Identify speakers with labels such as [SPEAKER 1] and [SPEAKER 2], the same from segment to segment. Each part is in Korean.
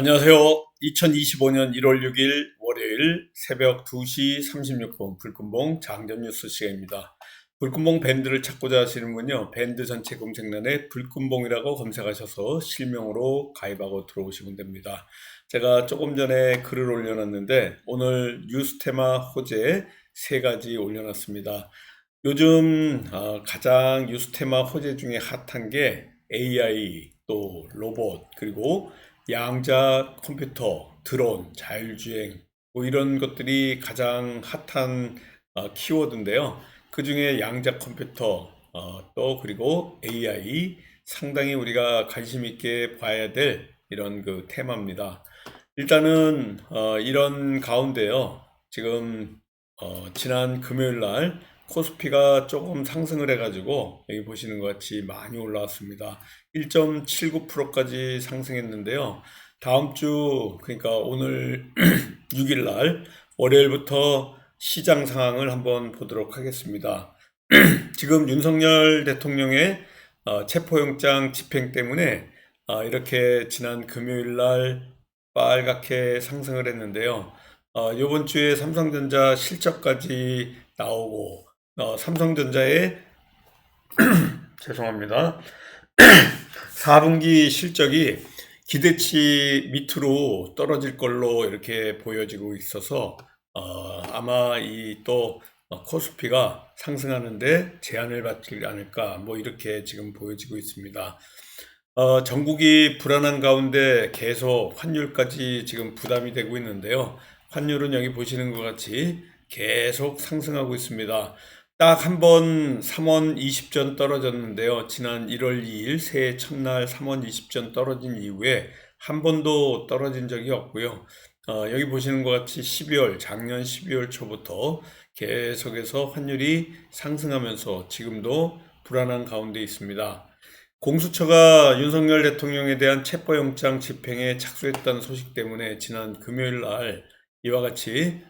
[SPEAKER 1] 안녕하세요. 2025년 1월 6일 월요일 새벽 2시 36분 불금봉 장전 뉴스 시간입니다. 불금봉 밴드를 찾고자 하시는 분요, 밴드 전체 검색란에 불금봉이라고 검색하셔서 실명으로 가입하고 들어오시면 됩니다. 제가 조금 전에 글을 올려놨는데 오늘 뉴스 테마 호재 3가지 올려놨습니다. 요즘 가장 뉴스 테마 호재 중에 핫한 게 AI, 또 로봇, 그리고 양자 컴퓨터, 드론, 자율주행, 뭐 이런 것들이 가장 핫한 키워드인데요. 그 중에 양자 컴퓨터, 또 그리고 AI 상당히 우리가 관심 있게 봐야 될 이런 그 테마입니다. 일단은 이런 가운데요. 지금 지난 금요일 날 코스피가 조금 상승을 해가지고 여기 보시는 것 같이 많이 올라왔습니다. 1.79%까지 상승했는데요. 다음 주, 그러니까 오늘 6일 날 월요일부터 시장 상황을 한번 보도록 하겠습니다. 지금 윤석열 대통령의 체포영장 집행 때문에 이렇게 지난 금요일 날 빨갛게 상승을 했는데요. 이번 주에 삼성전자 실적까지 나오고, 삼성전자의, 죄송합니다. 4분기 실적이 기대치 밑으로 떨어질 걸로 이렇게 보여지고 있어서, 아마 이 또 코스피가 상승하는데 제한을 받지 않을까, 뭐 이렇게 지금 보여지고 있습니다. 전국이 불안한 가운데 계속 환율까지 지금 부담이 되고 있는데요. 환율은 여기 보시는 것 같이 계속 상승하고 있습니다. 딱 한 번 3원 20전 떨어졌는데요. 지난 1월 2일 새해 첫날 3원 20전 떨어진 이후에 한 번도 떨어진 적이 없고요. 여기 보시는 것 같이 작년 12월 초부터 계속해서 환율이 상승하면서 지금도 불안한 가운데 있습니다. 공수처가 윤석열 대통령에 대한 체포영장 집행에 착수했다는 소식 때문에 지난 금요일 날 이와 같이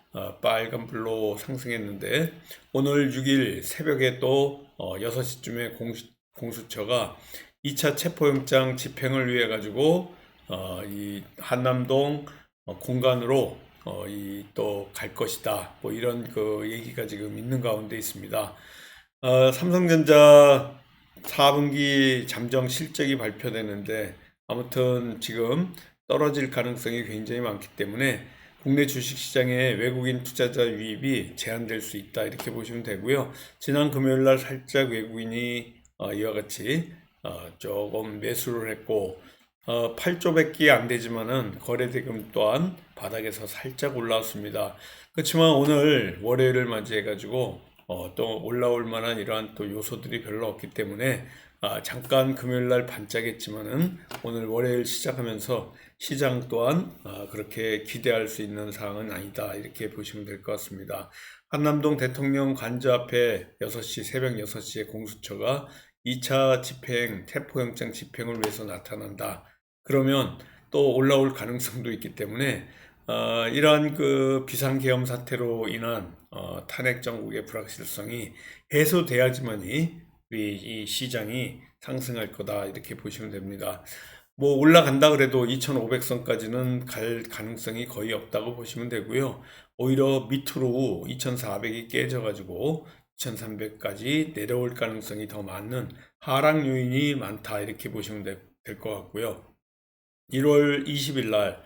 [SPEAKER 1] 빨간불로 상승했는데, 오늘 6일 새벽에 또 6시쯤에 공수처가 2차 체포영장 집행을 위해 가지고 이 한남동 공간으로 이 또 갈 것이다, 뭐 이런 그 얘기가 지금 있는 가운데 있습니다. 삼성전자 4분기 잠정 실적이 발표되는데, 아무튼 지금 떨어질 가능성이 굉장히 많기 때문에 국내 주식시장에 외국인 투자자 유입이 제한될 수 있다, 이렇게 보시면 되고요. 지난 금요일 날 살짝 외국인이 이와 같이 조금 매수를 했고, 8조밖에 안 되지만은 거래대금 또한 바닥에서 살짝 올라왔습니다. 그렇지만 오늘 월요일을 맞이해 가지고 또 올라올 만한 이러한 또 요소들이 별로 없기 때문에 잠깐 금요일 날 반짝했지만은 오늘 월요일 시작하면서 시장 또한 그렇게 기대할 수 있는 상황은 아니다, 이렇게 보시면 될 것 같습니다. 한남동 대통령 관저 앞에 새벽 6시에 공수처가 2차 집행, 체포영장 집행을 위해서 나타난다. 그러면 또 올라올 가능성도 있기 때문에 이러한 그 비상계엄 사태로 인한 탄핵 정국의 불확실성이 해소돼야지만이 우리 이 시장이 상승할 거다, 이렇게 보시면 됩니다. 뭐 올라간다 그래도 2,500선까지는 갈 가능성이 거의 없다고 보시면 되고요. 오히려 밑으로 2,400이 깨져가지고 2,300까지 내려올 가능성이 더 많은 하락 요인이 많다, 이렇게 보시면 될 것 같고요. 1월 20일 날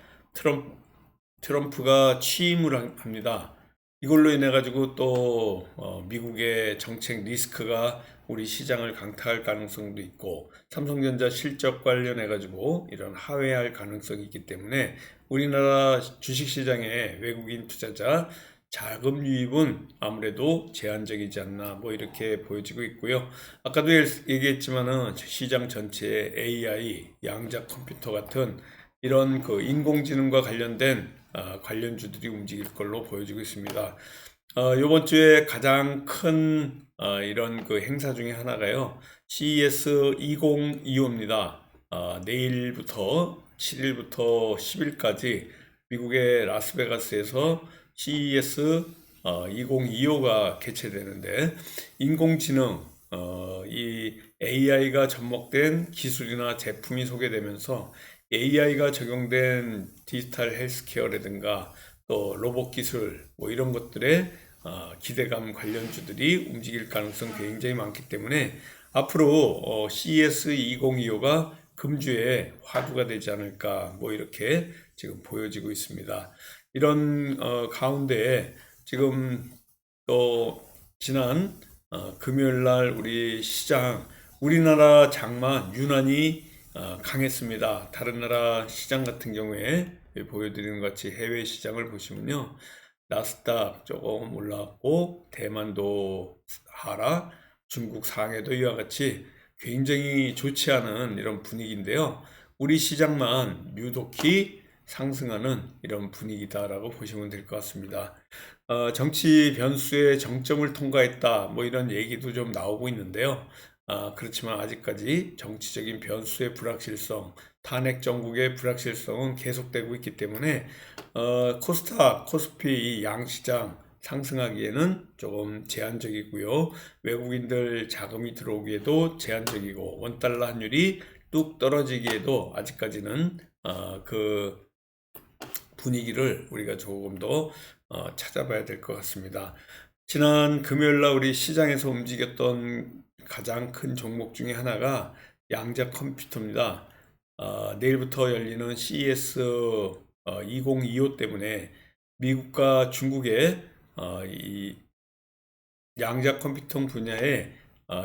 [SPEAKER 1] 트럼프가 취임을 합니다. 이걸로 인해 가지고 또 미국의 정책 리스크가 우리 시장을 강타할 가능성도 있고, 삼성전자 실적 관련해 가지고 이런 하회할 가능성이 있기 때문에 우리나라 주식시장에 외국인 투자자 자금 유입은 아무래도 제한적이지 않나, 뭐 이렇게 보여지고 있고요. 아까도 얘기했지만은 시장 전체에 AI, 양자 컴퓨터 같은 이런 그 인공지능과 관련된 관련주들이 움직일 걸로 보여지고 있습니다. 이번 주에 가장 큰 이런 그 행사 중에 하나가요, CES 2025입니다. 내일부터 7일부터 10일까지 미국의 라스베가스에서 CES 2025가 개최되는데, 인공지능, 이 AI가 접목된 기술이나 제품이 소개되면서 AI가 적용된 디지털 헬스케어라든가 또 로봇 기술 뭐 이런 것들에 기대감 관련주들이 움직일 가능성 굉장히 많기 때문에 앞으로 CES 2025가 금주에 화두가 되지 않을까 뭐 이렇게 지금 보여지고 있습니다. 이런 가운데 지금 또 지난 금요일 날 우리 시장 우리나라 장만 유난히 강했습니다. 다른 나라 시장 같은 경우에 보여드리는 것 같이 해외 시장을 보시면요. 나스닥 조금 올라왔고 대만도 하락, 중국 상해도 이와 같이 굉장히 좋지 않은 이런 분위기인데요. 우리 시장만 유독히 상승하는 이런 분위기다라고 보시면 될 것 같습니다. 정치 변수의 정점을 통과했다 뭐 이런 얘기도 좀 나오고 있는데요. 그렇지만 아직까지 정치적인 변수의 불확실성, 탄핵 정국의 불확실성은 계속되고 있기 때문에 코스닥, 코스피 이 양시장 상승하기에는 조금 제한적이고요. 외국인들 자금이 들어오기에도 제한적이고 원달러 환율이 뚝 떨어지기에도 아직까지는 그 분위기를 우리가 조금 더 찾아봐야 될 것 같습니다. 지난 금요일 날 우리 시장에서 움직였던 가장 큰 종목 중에 하나가 양자 컴퓨터입니다. 내일부터 열리는 CES 2025 때문에 미국과 중국의 이 양자 컴퓨터 분야의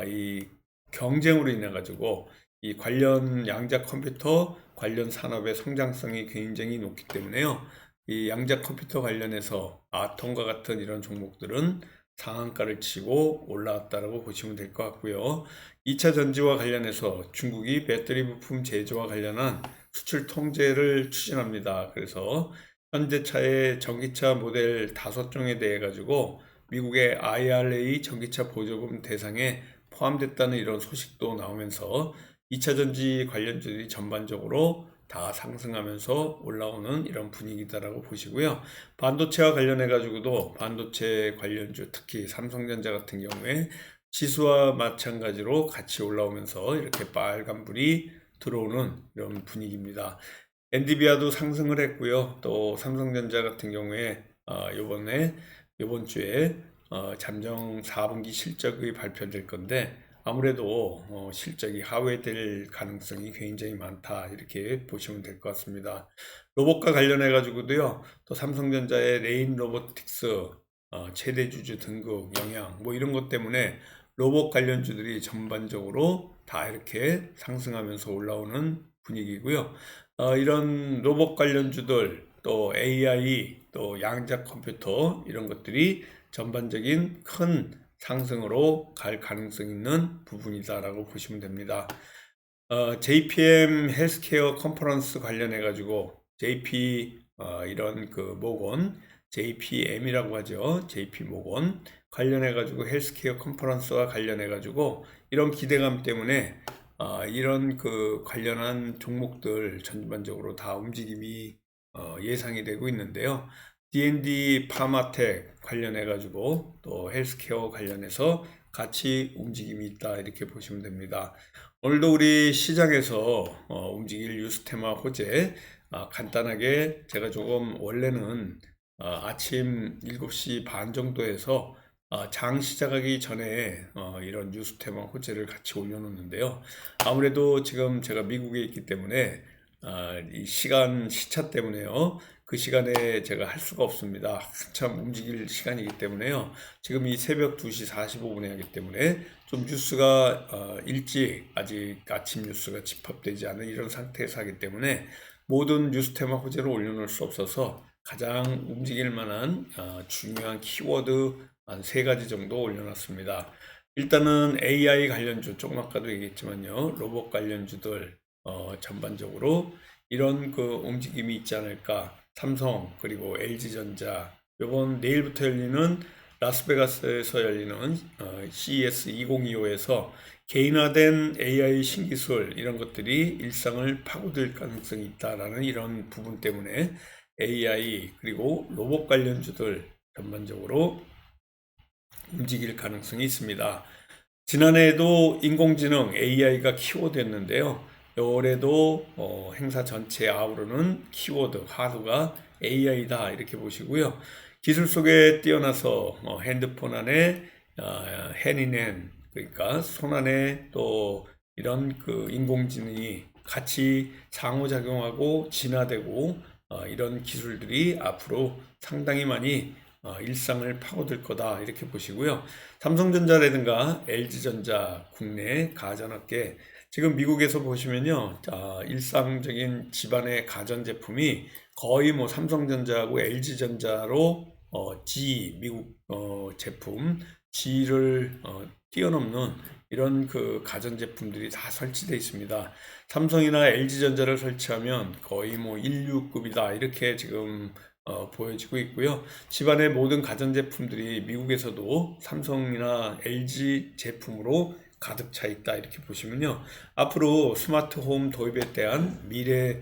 [SPEAKER 1] 이 경쟁으로 인해 가지고 이 관련 양자 컴퓨터 관련 산업의 성장성이 굉장히 높기 때문에요. 이 양자 컴퓨터 관련해서 아톰과 같은 이런 종목들은 상한가를 치고 올라왔다라고 보시면 될 것 같고요. 2차 전지와 관련해서 중국이 배터리 부품 제조와 관련한 수출 통제를 추진합니다. 그래서 현대차의 전기차 모델 5종에 대해 가지고 미국의 IRA 전기차 보조금 대상에 포함됐다는 이런 소식도 나오면서 2차 전지 관련주들이 전반적으로 다 상승하면서 올라오는 이런 분위기다라고 보시고요. 반도체와 관련해 가지고도 반도체 관련주 특히 삼성전자 같은 경우에 지수와 마찬가지로 같이 올라오면서 이렇게 빨간불이 들어오는 이런 분위기입니다. 엔비디아도 상승을 했고요. 또 삼성전자 같은 경우에 이번 주에 잠정 4분기 실적이 발표될 건데 아무래도 실적이 하회될 가능성이 굉장히 많다 이렇게 보시면 될 것 같습니다. 로봇과 관련해 가지고도요. 또 삼성전자의 레인 로보틱스 최대 주주 등극 영향 뭐 이런 것 때문에 로봇 관련주들이 전반적으로 다 이렇게 상승하면서 올라오는 분위기고요. 이런 로봇 관련주들 또 AI 또 양자 컴퓨터 이런 것들이 전반적인 큰 상승으로 갈 가능성 있는 부분이다라고 보시면 됩니다. JPM 헬스케어 컨퍼런스 관련해 가지고 JP 이런 그 모건 JPM이라고 하죠. JP 모건 관련해 가지고 헬스케어 컨퍼런스와 관련해 가지고 이런 기대감 때문에 이런 그 관련한 종목들 전반적으로 다 움직임이 예상이 되고 있는데요. D&D 파마텍 관련해 가지고 또 헬스케어 관련해서 같이 움직임이 있다 이렇게 보시면 됩니다. 오늘도 우리 시장에서 움직일 뉴스테마 호재 간단하게 제가 조금 원래는 아침 7시 반 정도에서 장 시작하기 전에 이런 뉴스테마 호재를 같이 올려놓는데요. 아무래도 지금 제가 미국에 있기 때문에 이 시간 시차 때문에요. 그 시간에 제가 할 수가 없습니다. 한참 움직일 시간이기 때문에요. 지금 이 새벽 2시 45분에 하기 때문에 좀 뉴스가 일찍 아직 아침 뉴스가 집합되지 않은 이런 상태에서 하기 때문에 모든 뉴스 테마 호재를 올려놓을 수 없어서 가장 움직일 만한 중요한 키워드 한 3가지 정도 올려놨습니다. 일단은 AI 관련주, 조금 아까도 얘기했지만요. 로봇 관련주들 전반적으로 이런 그 움직임이 있지 않을까. 삼성 그리고 LG전자 이번 내일부터 열리는 라스베가스에서 열리는 CES 2025에서 개인화된 AI 신기술 이런 것들이 일상을 파고들 가능성이 있다라는 이런 부분 때문에 AI 그리고 로봇 관련주들 전반적으로 움직일 가능성이 있습니다. 지난해에도 인공지능 AI가 키워드였는데요. 올해도 행사 전체에 아우르는 키워드, 화두가 AI다 이렇게 보시고요. 기술 속에 뛰어나서 핸드폰 안에 핸인핸 그러니까 손 안에 또 이런 그 인공지능이 같이 상호작용하고 진화되고 이런 기술들이 앞으로 상당히 많이 일상을 파고들 거다 이렇게 보시고요. 삼성전자라든가 LG전자 국내 가전업계 지금 미국에서 보시면요, 일상적인 집안의 가전제품이 거의 뭐 삼성전자하고 LG전자로 미국 제품 G를 뛰어넘는 이런 그 가전제품들이 다 설치되어 있습니다. 삼성이나 LG전자를 설치하면 거의 뭐 인류급이다 이렇게 지금 보여지고 있고요. 집안의 모든 가전제품들이 미국에서도 삼성이나 LG 제품으로 가득 차 있다 이렇게 보시면요. 앞으로 스마트홈 도입에 대한 미래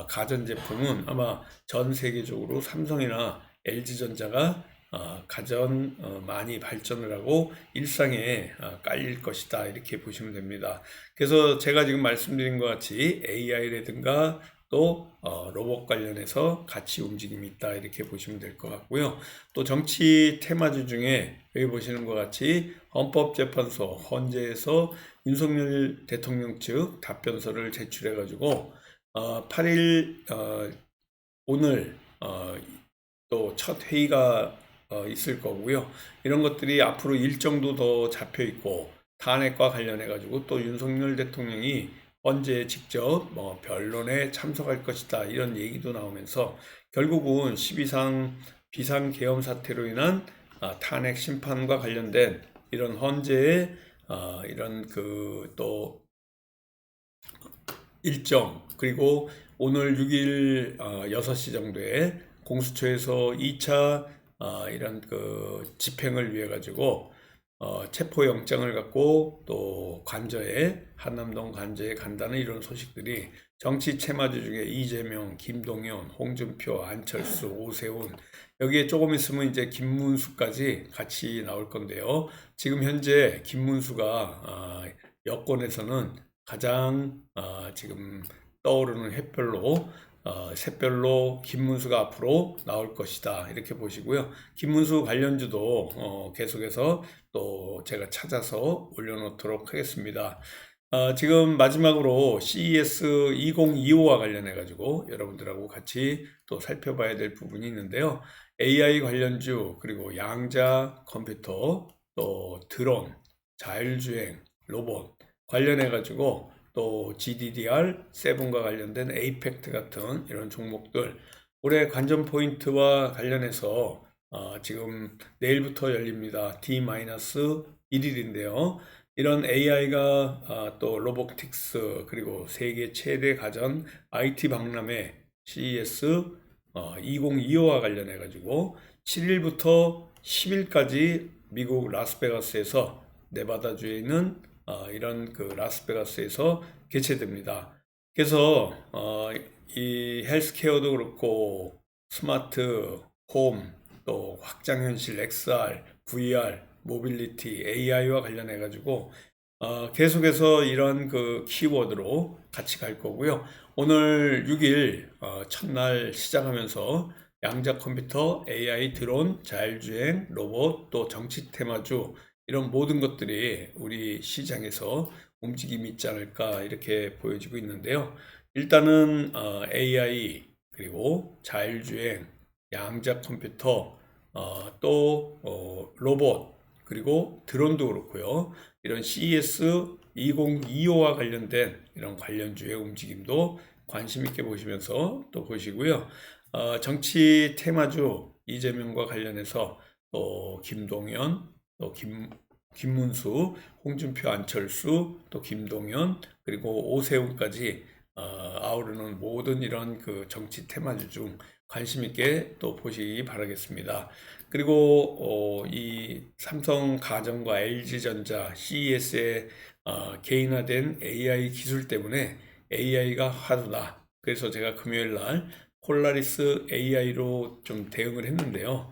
[SPEAKER 1] 가전제품은 아마 전 세계적으로 삼성이나 LG전자가 가장 많이 발전을 하고 일상에 깔릴 것이다 이렇게 보시면 됩니다. 그래서 제가 지금 말씀드린 것 같이 AI라든가 또 로봇 관련해서 같이 움직임이 있다 이렇게 보시면 될 것 같고요. 또 정치 테마주 중에 여기 보시는 것 같이 헌법재판소 헌재에서 윤석열 대통령 측 답변서를 제출해 가지고 8일 오늘 또 첫 회의가 있을 거고요. 이런 것들이 앞으로 일정도 더 잡혀 있고 탄핵과 관련해 가지고 또 윤석열 대통령이 헌재에 직접 변론에 참석할 것이다 이런 얘기도 나오면서 결국은 12상 비상계엄 사태로 인한 탄핵 심판과 관련된 이런 헌재의 이런 그 또 일정 그리고 오늘 6일 6시 정도에 공수처에서 2차 이런 그 집행을 위해 가지고 체포영장을 갖고 또 관저에 한남동 관저에 간다는 이런 소식들이 정치 체마주 중에 이재명, 김동연, 홍준표, 안철수, 오세훈 여기에 조금 있으면 이제 김문수까지 같이 나올 건데요. 지금 현재 김문수가 여권에서는 가장 지금 떠오르는 샛별로 김문수가 앞으로 나올 것이다 이렇게 보시고요. 김문수 관련주도 계속해서 또 제가 찾아서 올려놓도록 하겠습니다. 지금 마지막으로 CES 2025와 관련해 가지고 여러분들하고 같이 또 살펴봐야 될 부분이 있는데요. AI 관련주 그리고 양자 컴퓨터 또 드론 자율주행 로봇 관련해 가지고 또 GDDR7과 관련된 에이펙트 같은 이런 종목들 올해 관전 포인트와 관련해서 지금 내일부터 열립니다. D-1일인데요. 이런 AI가 또 로보틱스 그리고 세계 최대 가전 IT 박람회 CES 2025와 관련해 가지고 7일부터 10일까지 미국 라스베가스에서 네바다주에 있는 이런 그 라스베가스에서 개최됩니다. 그래서 이 헬스케어도 그렇고 스마트 홈 또 확장현실 XR, VR, 모빌리티, AI와 관련해 가지고 계속해서 이런 그 키워드로 같이 갈 거고요. 오늘 6일 첫날 시작하면서 양자 컴퓨터, AI, 드론, 자율주행, 로봇, 또 정치 테마주 이런 모든 것들이 우리 시장에서 움직임이 있지 않을까 이렇게 보여지고 있는데요. 일단은 AI 그리고 자율주행, 양자 컴퓨터, 또 로봇 그리고 드론도 그렇고요. 이런 CES 2025와 관련된 이런 관련주의 움직임도 관심 있게 보시면서 또 보시고요. 정치 테마주 이재명과 관련해서 또 김동연, 또 김문수, 홍준표, 안철수, 또 김동연 그리고 오세훈까지 아우르는 모든 이런 그 정치 테마주 중 관심 있게 또 보시기 바라겠습니다. 그리고 이 삼성 가전과 LG전자 CES의 개인화된 AI 기술 때문에 AI가 화두다. 그래서 제가 금요일 날 폴라리스 AI로 좀 대응을 했는데요.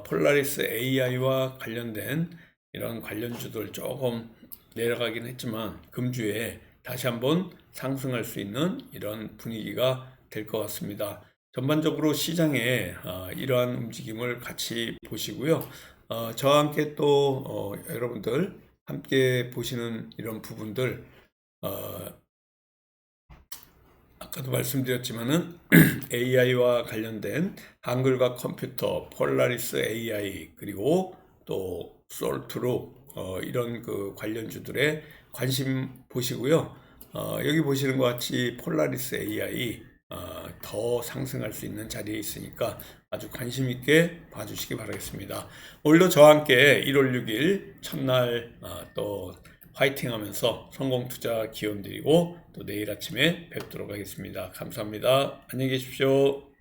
[SPEAKER 1] 폴라리스 AI와 관련된 이런 관련주들 조금 내려가긴 했지만 금주에 다시 한번 상승할 수 있는 이런 분위기가 될 것 같습니다. 전반적으로 시장에 이러한 움직임을 같이 보시고요. 저와 함께 또 여러분들 함께 보시는 이런 부분들, 아까도 말씀드렸지만은 AI와 관련된 한글과 컴퓨터, 폴라리스 AI, 그리고 또 솔트로 이런 그 관련주들의 관심 보시고요. 여기 보시는 것 같이 폴라리스 AI 더 상승할 수 있는 자리에 있으니까 아주 관심 있게 봐주시기 바라겠습니다. 오늘도 저와 함께 1월 6일 첫날 또 화이팅 하면서 성공 투자 기원 드리고 또 내일 아침에 뵙도록 하겠습니다. 감사합니다. 안녕히 계십시오.